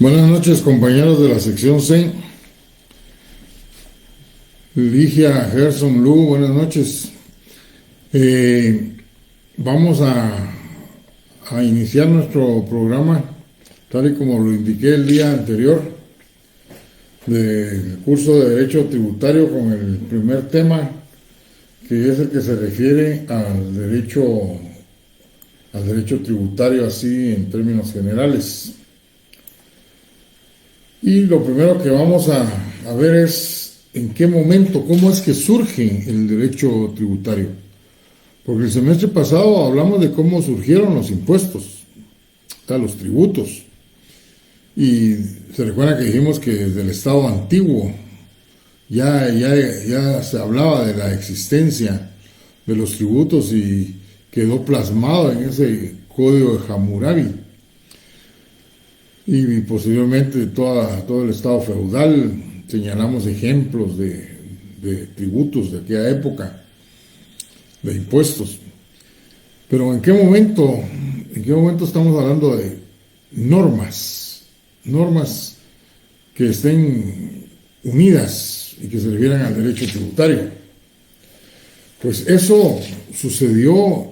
Buenas noches, compañeros de la sección C. Ligia, Gerson, Lu, buenas noches. Vamos a iniciar nuestro programa, tal y como lo indiqué el día anterior, del curso de Derecho Tributario, con el primer tema, que es el que se refiere al derecho tributario, así en términos generales. Y lo primero que vamos a ver es en qué momento, cómo es que surge el derecho tributario. Porque el semestre pasado hablamos de cómo surgieron los impuestos, los tributos. Y se recuerda que dijimos que desde el Estado antiguo ya se hablaba de la existencia de los tributos y quedó plasmado en ese código de Hammurabi. Y posteriormente todo el Estado feudal, señalamos ejemplos de tributos de aquella época, de impuestos. Pero ¿en qué momento estamos hablando de normas que estén unidas y que se refieran al derecho tributario? Pues eso sucedió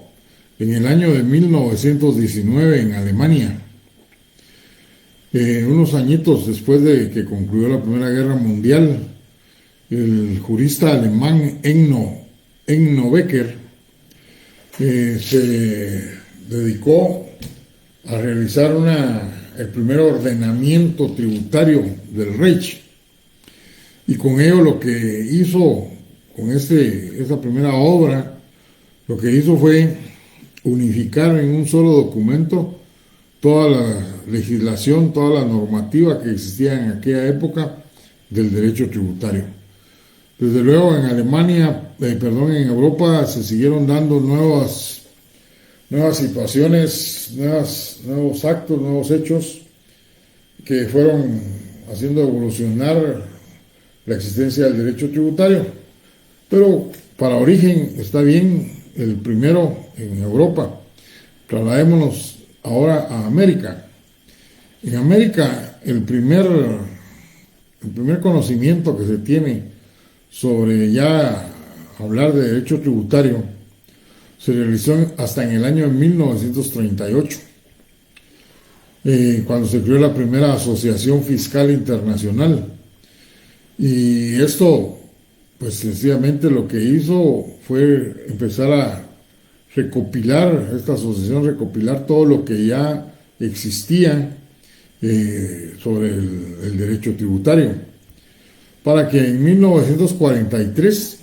en el año de 1919 en Alemania. Unos añitos después de que concluyó la Primera Guerra Mundial, el jurista alemán Enno Becker se dedicó a realizar el primer ordenamiento tributario del Reich. Y con ello lo que hizo, con esa primera obra, lo que hizo fue unificar en un solo documento toda la legislación, toda la normativa que existía en aquella época del derecho tributario. Desde luego en en Europa se siguieron dando nuevas situaciones, nuevos actos, nuevos hechos que fueron haciendo evolucionar la existencia del derecho tributario. Pero para origen está bien el primero en Europa. Trasladémonos ahora a América. En América, el primer conocimiento que se tiene sobre ya hablar de derecho tributario se realizó hasta en el año de 1938, cuando se creó la primera Asociación Fiscal Internacional. Y esto, pues sencillamente lo que hizo fue empezar a esta asociación recopilar todo lo que ya existía sobre el derecho tributario, para que en 1943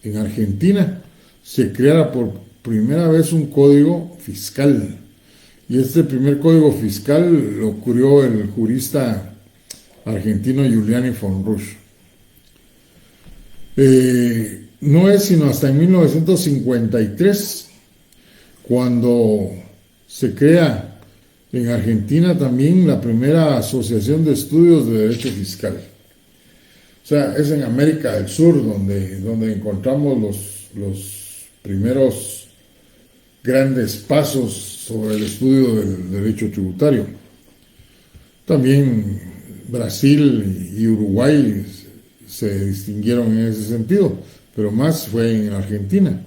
en Argentina se creara por primera vez un código fiscal. Y este primer código fiscal lo creó el jurista argentino Giuliani von Rusch. No es sino hasta en 1953 cuando se crea en Argentina también la primera Asociación de Estudios de Derecho Fiscal. O sea, es en América del Sur donde encontramos los primeros grandes pasos sobre el estudio del derecho tributario. También Brasil y Uruguay se distinguieron en ese sentido, pero más fue en Argentina.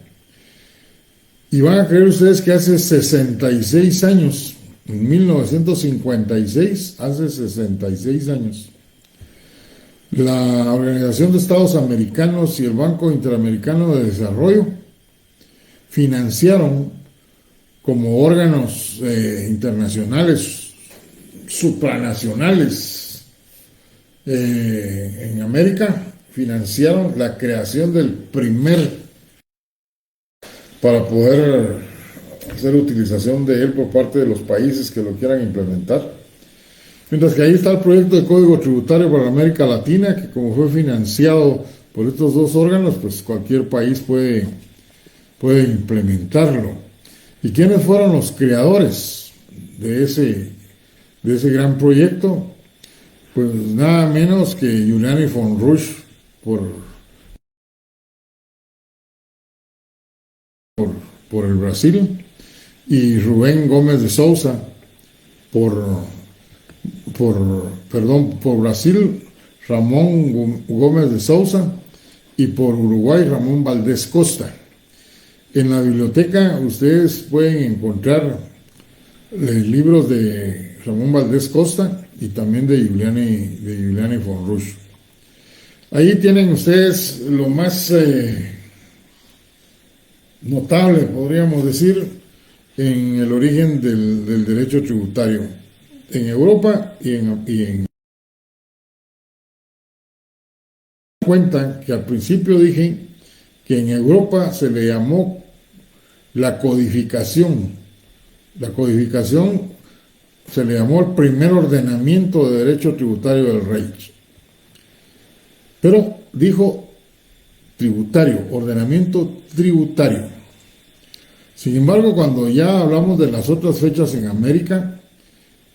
Y van a creer ustedes que hace 66 años, en 1956, hace 66 años, la Organización de Estados Americanos y el Banco Interamericano de Desarrollo financiaron como órganos internacionales, supranacionales, en América, financiaron la creación del para poder hacer utilización de él por parte de los países que lo quieran implementar. Mientras que ahí está el proyecto de Código Tributario para América Latina, que como fue financiado por estos dos órganos, pues cualquier país puede implementarlo. ¿Y quiénes fueron los creadores de ese gran proyecto? Pues nada menos que Giuliani von Rusch por el Brasil, y Rubén Gómez de Sousa por por Brasil, Ramón Gómez de Sousa, y por Uruguay, Ramón Valdés Costa. En la biblioteca ustedes pueden encontrar libros de Ramón Valdés Costa y también de Giuliani von Rusch. Ahí tienen ustedes lo más notable, podríamos decir, en el origen del derecho tributario en Europa y en cuenta que al principio dije que en Europa se le llamó la codificación. La codificación se le llamó el primer ordenamiento de derecho tributario del Reich. Pero dijo tributario, ordenamiento tributario. Sin embargo, cuando ya hablamos de las otras fechas en América,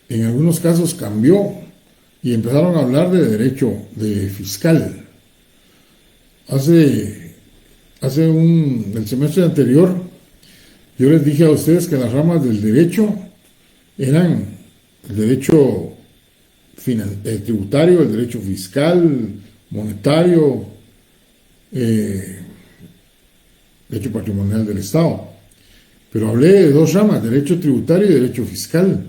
en algunos casos cambió y empezaron a hablar de derecho de fiscal. El semestre anterior, yo les dije a ustedes que las ramas del derecho eran el derecho tributario, el derecho fiscal, monetario, derecho patrimonial del Estado. Pero hablé de dos ramas, derecho tributario y derecho fiscal.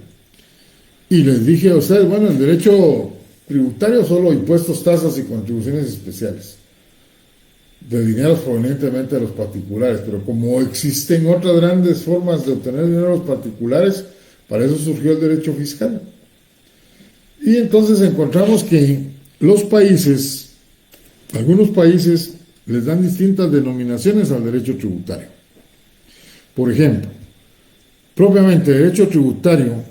Y les dije a ustedes, bueno, el derecho tributario solo impuestos, tasas y contribuciones especiales de dineros provenientemente de los particulares, pero como existen otras grandes formas de obtener dinero de los particulares, para eso surgió el derecho fiscal. Y entonces encontramos que algunos países les dan distintas denominaciones al derecho tributario. Por ejemplo, propiamente derecho tributario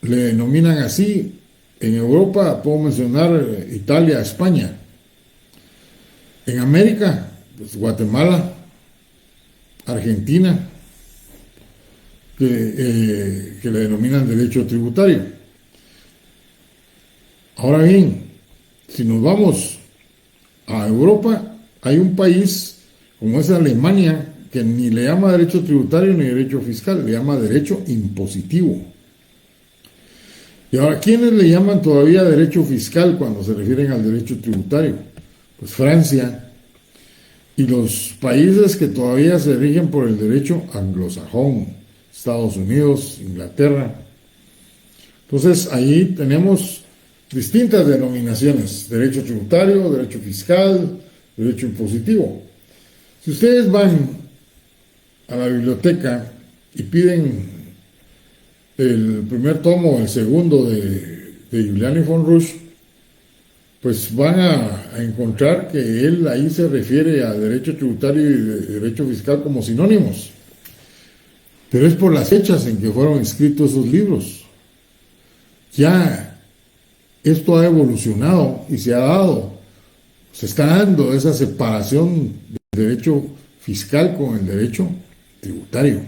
le denominan así. En Europa puedo mencionar Italia, España. En América, pues Guatemala, Argentina, que le denominan derecho tributario. Ahora bien, si nos vamos a Europa, hay un país como es Alemania que ni le llama derecho tributario ni derecho fiscal, le llama derecho impositivo. Y ahora, ¿quiénes le llaman todavía derecho fiscal cuando se refieren al derecho tributario? Pues Francia y los países que todavía se rigen por el derecho anglosajón, Estados Unidos, Inglaterra. Entonces, ahí tenemos distintas denominaciones: derecho tributario, derecho fiscal, derecho impositivo. Si ustedes van a la biblioteca y piden el primer tomo, el segundo de Giuliani von Rusch, pues van a encontrar que él ahí se refiere a derecho tributario y derecho fiscal como sinónimos. Pero es por las fechas en que fueron escritos esos libros. Ya esto ha evolucionado y se está dando esa separación del derecho fiscal con el derecho tributario.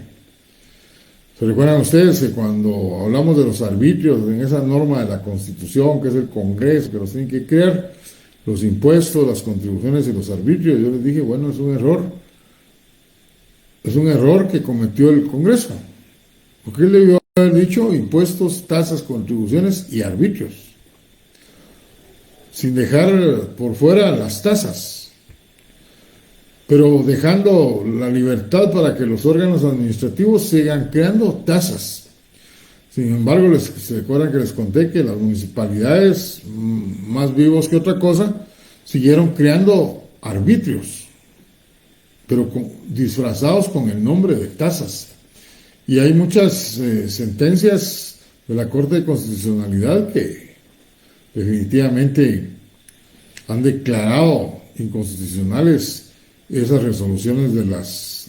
¿Se recuerdan ustedes que cuando hablamos de los arbitrios, en esa norma de la Constitución, que es el Congreso, que los tienen que crear, los impuestos, las contribuciones y los arbitrios, yo les dije, bueno, es un error que cometió el Congreso, porque él debió haber dicho impuestos, tasas, contribuciones y arbitrios, sin dejar por fuera las tasas, pero dejando la libertad para que los órganos administrativos sigan creando tasas. Sin embargo, se acuerdan que les conté que las municipalidades, más vivos que otra cosa, siguieron creando arbitrios, pero disfrazados con el nombre de tasas. Y hay muchas sentencias de la Corte de Constitucionalidad que definitivamente han declarado inconstitucionales esas resoluciones de las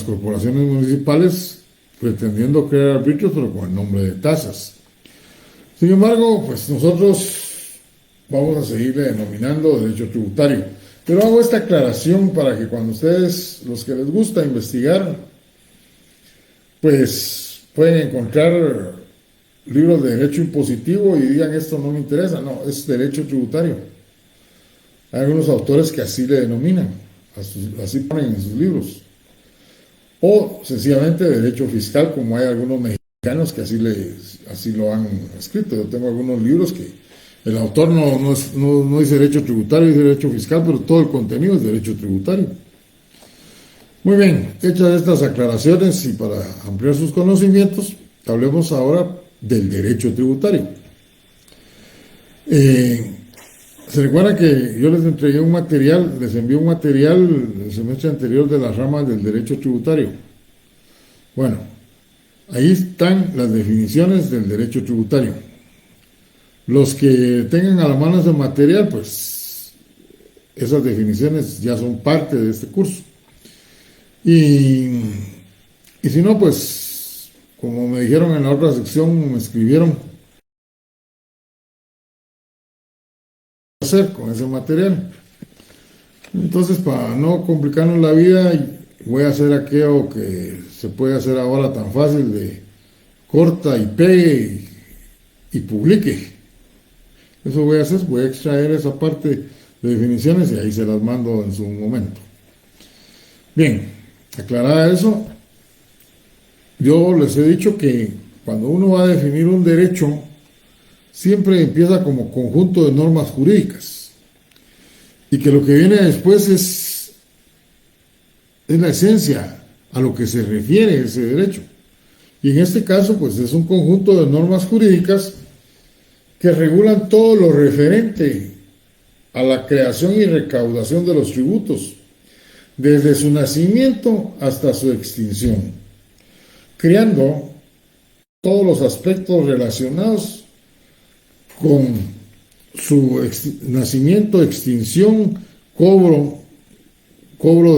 corporaciones municipales, pretendiendo crear arbitrios, pero con el nombre de tasas. Sin embargo, pues nosotros vamos a seguirle denominando derecho tributario. Pero hago esta aclaración para que cuando ustedes, los que les gusta investigar, pues pueden encontrar libros de derecho impositivo y digan, esto no me interesa. No, es derecho tributario. Hay algunos autores que así le denominan, así ponen en sus libros. O sencillamente derecho fiscal, como hay algunos mexicanos que así lo han escrito. Yo tengo algunos libros que el autor no dice derecho tributario, dice derecho fiscal, pero todo el contenido es derecho tributario. Muy bien, hechas estas aclaraciones y para ampliar sus conocimientos, hablemos ahora del derecho tributario. Se recuerda que yo les envié un material el semestre anterior de las ramas del derecho tributario. Bueno, ahí están las definiciones del derecho tributario. Los que tengan a la mano ese material, pues esas definiciones ya son parte de este curso. Y si no, pues, como me dijeron en la otra sección, me escribieron qué hacer con ese material. Entonces, para no complicarnos la vida, voy a hacer aquello que se puede hacer ahora tan fácil de corta y pegue y publique. Eso voy a hacer, voy a extraer esa parte de definiciones y ahí se las mando en su momento. Bien, aclarada eso, yo les he dicho que cuando uno va a definir un derecho, siempre empieza como conjunto de normas jurídicas y que lo que viene después es la esencia a lo que se refiere ese derecho. Y en este caso, pues es un conjunto de normas jurídicas que regulan todo lo referente a la creación y recaudación de los tributos, desde su nacimiento hasta su extinción, creando todos los aspectos relacionados con su nacimiento, extinción, cobro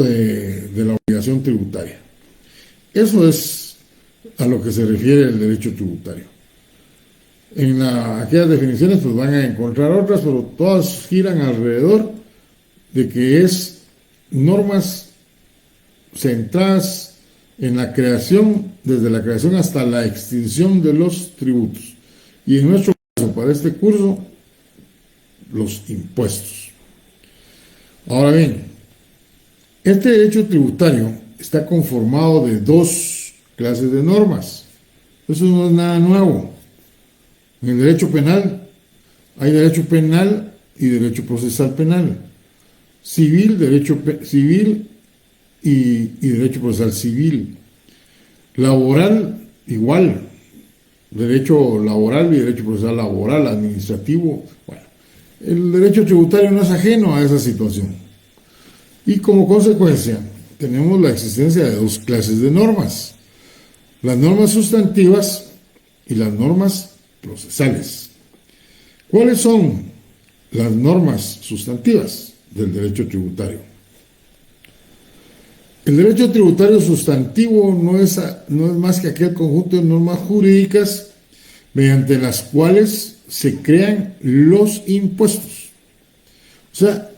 de la obligación tributaria. Eso es a lo que se refiere el derecho tributario. En aquellas definiciones pues van a encontrar otras, pero todas giran alrededor de que es normas centradas en la creación, desde la creación hasta la extinción de los tributos. Y en nuestro caso, para este curso, los impuestos. Ahora bien, este derecho tributario está conformado de dos clases de normas. Eso no es nada nuevo. En el derecho penal hay derecho penal y derecho procesal penal. Civil, derecho civil y derecho procesal civil. Laboral, igual. Derecho laboral y derecho procesal laboral, administrativo. Bueno, el derecho tributario no es ajeno a esa situación. Y como consecuencia, tenemos la existencia de dos clases de normas. Las normas sustantivas y las normas procesales. ¿Cuáles son las normas sustantivas del derecho tributario? El derecho tributario sustantivo no es más que aquel conjunto de normas jurídicas mediante las cuales se crean los impuestos. O sea,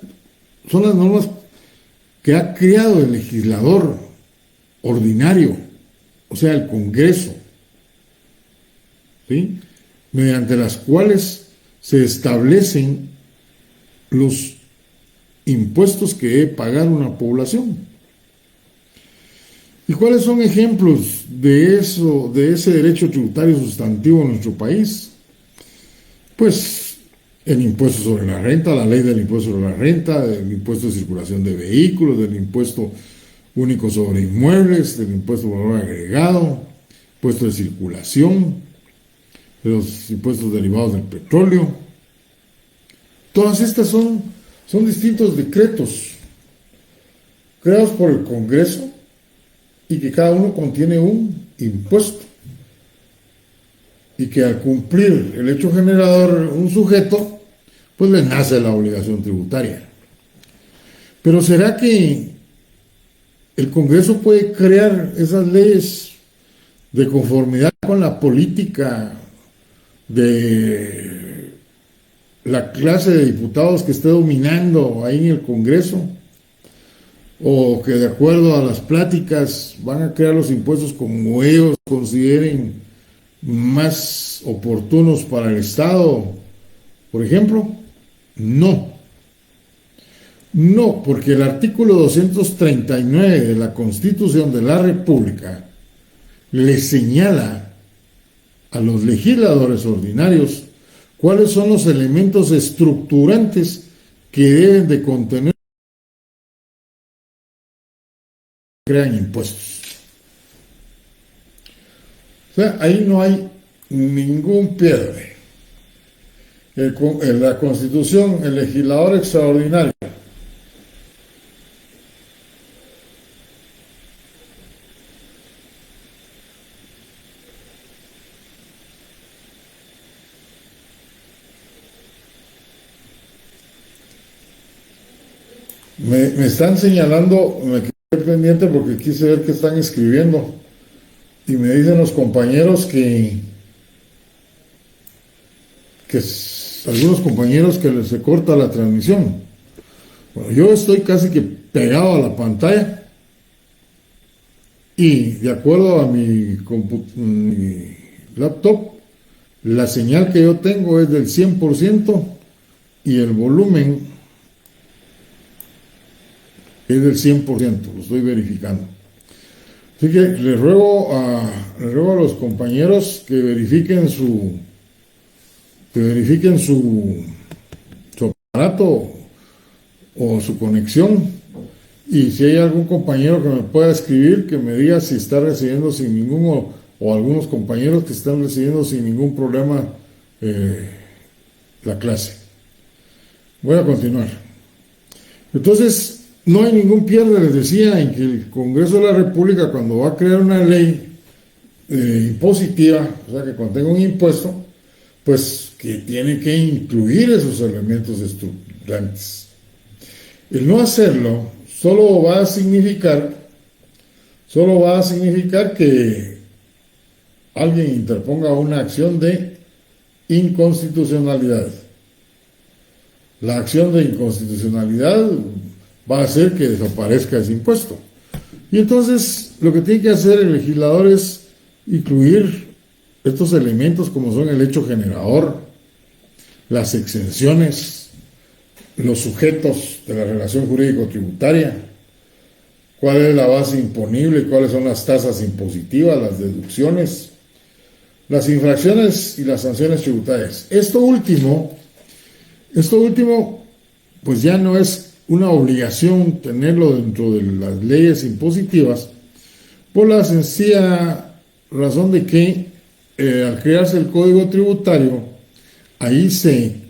son las normas que ha creado el legislador ordinario, o sea, el Congreso, ¿sí?, mediante las cuales se establecen los impuestos que debe pagar una población. ¿Y cuáles son ejemplos de eso, de ese derecho tributario sustantivo en nuestro país? Pues el impuesto sobre la renta, la ley del impuesto sobre la renta, del impuesto de circulación de vehículos, del impuesto único sobre inmuebles, del impuesto de valor agregado, impuesto de circulación, de los impuestos derivados del petróleo. Todas estas son distintos decretos creados por el Congreso y que cada uno contiene un impuesto. Y que al cumplir el hecho generador un sujeto, pues le nace la obligación tributaria. Pero ¿será que el Congreso puede crear esas leyes de conformidad con la política de la clase de diputados que esté dominando ahí en el Congreso? ¿O que de acuerdo a las pláticas van a crear los impuestos como ellos consideren más oportunos para el Estado, por ejemplo? No, porque el artículo 239 de la Constitución de la República le señala a los legisladores ordinarios cuáles son los elementos estructurantes que deben de contener crean impuestos. O sea, ahí no hay ningún pierde. En la Constitución, el legislador extraordinario me están señalando, me quedé pendiente porque quise ver qué están escribiendo y me dicen los compañeros algunos compañeros que se corta la transmisión. Bueno, yo estoy casi que pegado a la pantalla y de acuerdo a mi laptop, la señal que yo tengo es del 100% y el volumen es del 100%, lo estoy verificando. Así que les ruego a los compañeros que verifiquen su aparato o su conexión, y si hay algún compañero que me pueda escribir, que me diga si está recibiendo sin ningún, o algunos compañeros que están recibiendo sin ningún problema la clase. Voy a continuar. Entonces, no hay ningún pierde, les decía, en que el Congreso de la República, cuando va a crear una ley impositiva, o sea, que contenga un impuesto, pues que tiene que incluir esos elementos estructurantes. El no hacerlo solo va a significar que alguien interponga una acción de inconstitucionalidad. La acción de inconstitucionalidad va a hacer que desaparezca ese impuesto. Y entonces lo que tiene que hacer el legislador es incluir estos elementos como son el hecho generador, las exenciones, los sujetos de la relación jurídico-tributaria, cuál es la base imponible, cuáles son las tasas impositivas, las deducciones, las infracciones y las sanciones tributarias. Esto último, pues ya no es una obligación tenerlo dentro de las leyes impositivas, por la sencilla razón de que al crearse el Código Tributario, ahí se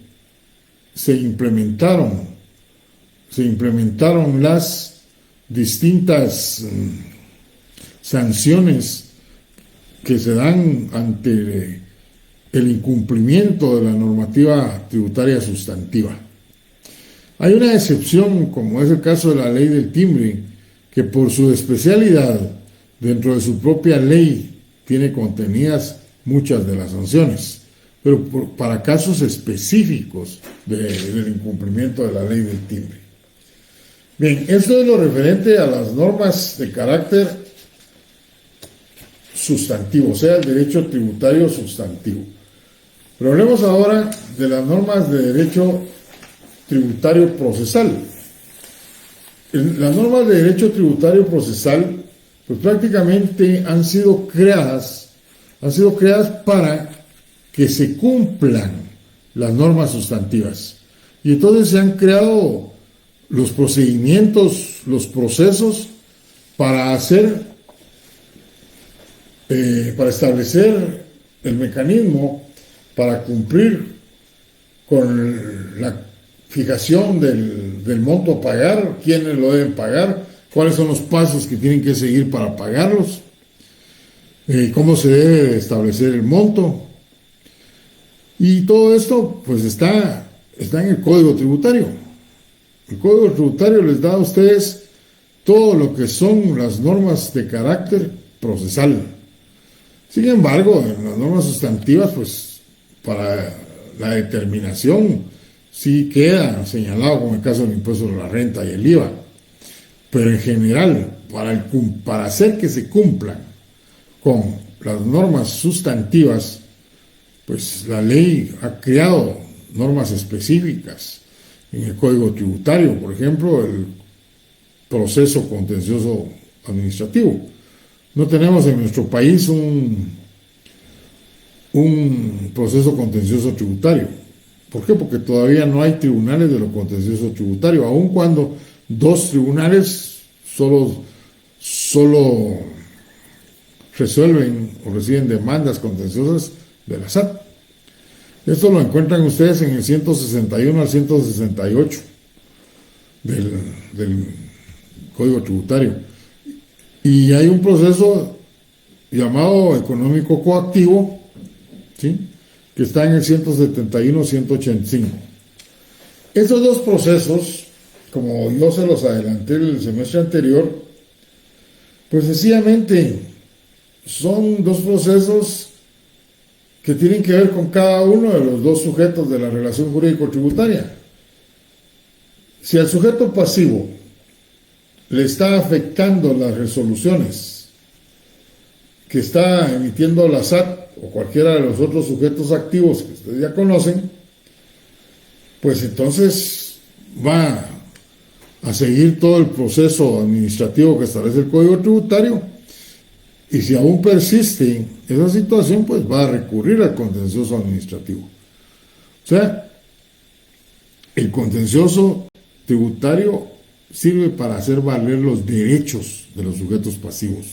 implementaron las distintas sanciones que se dan ante el incumplimiento de la normativa tributaria sustantiva. Hay una excepción, como es el caso de la ley del timbre, que por su especialidad dentro de su propia ley tiene contenidas muchas de las sanciones, pero para casos específicos del incumplimiento de la ley del timbre. Bien, esto es lo referente a las normas de carácter sustantivo, o sea, el derecho tributario sustantivo. Pero hablemos ahora de las normas de derecho tributario procesal. Las normas de derecho tributario procesal, pues prácticamente han sido creadas para que se cumplan las normas sustantivas. Y entonces se han creado los procedimientos, los procesos para establecer el mecanismo para cumplir con la fijación del monto a pagar, quiénes lo deben pagar, cuáles son los pasos que tienen que seguir para pagarlos, cómo se debe establecer el monto. Y todo esto pues está en el Código Tributario. El Código Tributario les da a ustedes todo lo que son las normas de carácter procesal. Sin embargo, en las normas sustantivas, pues para la determinación sí queda señalado, como el caso del impuesto de la renta y el IVA. Pero en general, para hacer que se cumplan con las normas sustantivas, pues la ley ha creado normas específicas en el Código Tributario, por ejemplo, el proceso contencioso administrativo. No tenemos en nuestro país un proceso contencioso tributario. ¿Por qué? Porque todavía no hay tribunales de lo contencioso tributario, aun cuando dos tribunales solo resuelven o reciben demandas contenciosas de la SAT. Esto lo encuentran ustedes en el 161 al 168 del Código Tributario. Y hay un proceso llamado económico coactivo, ¿sí?, que está en el 171-185. Estos dos procesos, como yo se los adelanté el semestre anterior, pues sencillamente son dos procesos que tienen que ver con cada uno de los dos sujetos de la relación jurídico-tributaria. Si al sujeto pasivo le está afectando las resoluciones que está emitiendo la SAT o cualquiera de los otros sujetos activos que ustedes ya conocen, pues entonces va a seguir todo el proceso administrativo que establece el Código Tributario, y si aún persiste esa situación, pues va a recurrir al contencioso administrativo. O sea, el contencioso tributario sirve para hacer valer los derechos de los sujetos pasivos.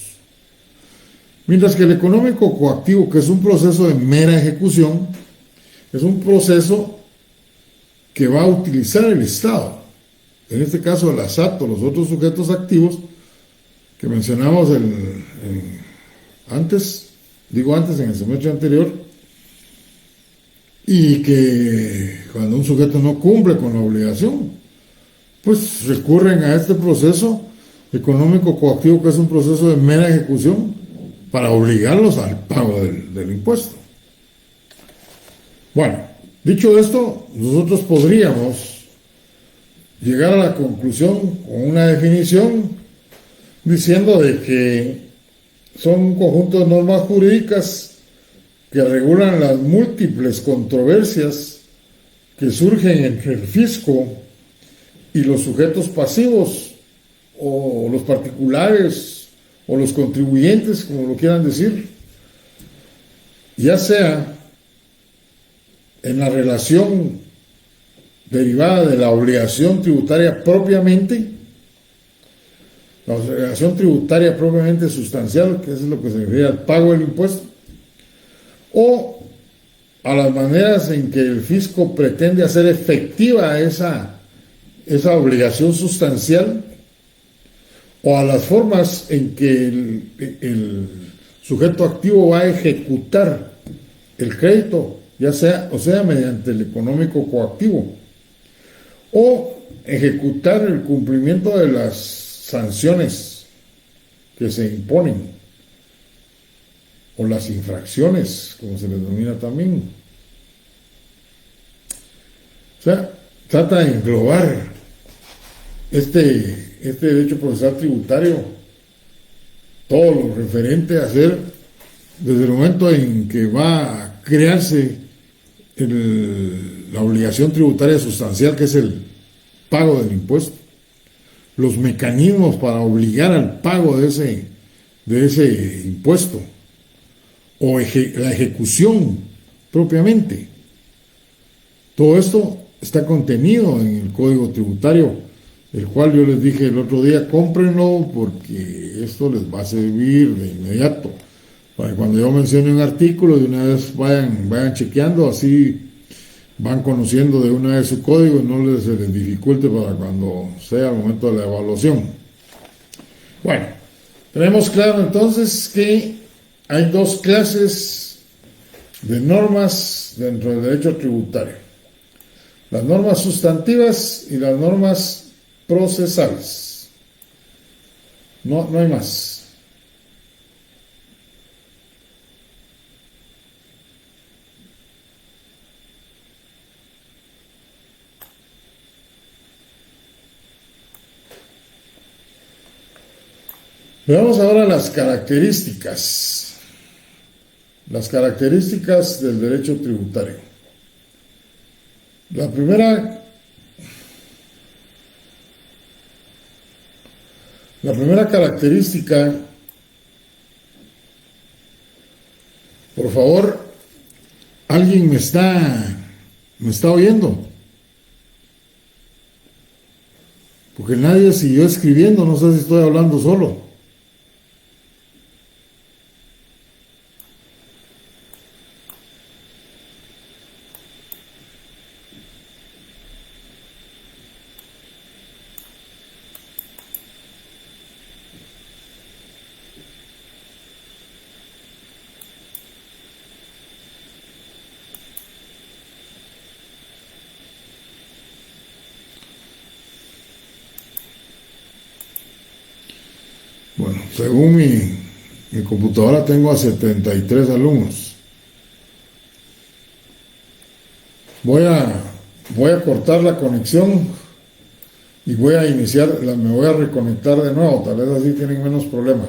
Mientras que el económico coactivo, que es un proceso de mera ejecución, es un proceso que va a utilizar el Estado, en este caso la SAT o los otros sujetos activos que mencionamos antes en el semestre anterior, y que cuando un sujeto no cumple con la obligación, pues recurren a este proceso económico coactivo, que es un proceso de mera ejecución, para obligarlos al pago del impuesto. Bueno, dicho esto, nosotros podríamos llegar a la conclusión con una definición diciendo de que son un conjunto de normas jurídicas que regulan las múltiples controversias que surgen entre el fisco y los sujetos pasivos, o los particulares, o los contribuyentes, como lo quieran decir, ya sea en la relación derivada de la obligación tributaria propiamente, la obligación tributaria propiamente sustancial, que es lo que se refiere al pago del impuesto, o a las maneras en que el fisco pretende hacer efectiva esa obligación sustancial, o a las formas en que el sujeto activo va a ejecutar el crédito, ya sea mediante el económico coactivo, o ejecutar el cumplimiento de las sanciones que se imponen, o las infracciones, como se les denomina también. O sea, trata de englobar este derecho procesal tributario, todo lo referente a hacer desde el momento en que va a crearse la obligación tributaria sustancial, que es el pago del impuesto, los mecanismos para obligar al pago de ese impuesto, o la ejecución propiamente. Todo esto está contenido en el Código Tributario, el cual yo les dije el otro día: cómprenlo porque esto les va a servir de inmediato, para que cuando yo mencione un artículo de una vez vayan chequeando, así van conociendo de una vez su código y no se les dificulte para cuando sea el momento de la evaluación. Bueno, tenemos claro entonces que hay dos clases de normas dentro del derecho tributario: las normas sustantivas y las normas procesales. No hay más. Veamos ahora las características del derecho tributario. La primera característica, por favor, ¿Alguien me está oyendo? Porque nadie siguió escribiendo, no sé si estoy hablando solo. Bueno, según mi computadora tengo a 73 alumnos. Voy a, voy a cortar la conexión y voy a iniciar, me voy a reconectar de nuevo, tal vez así tienen menos problemas.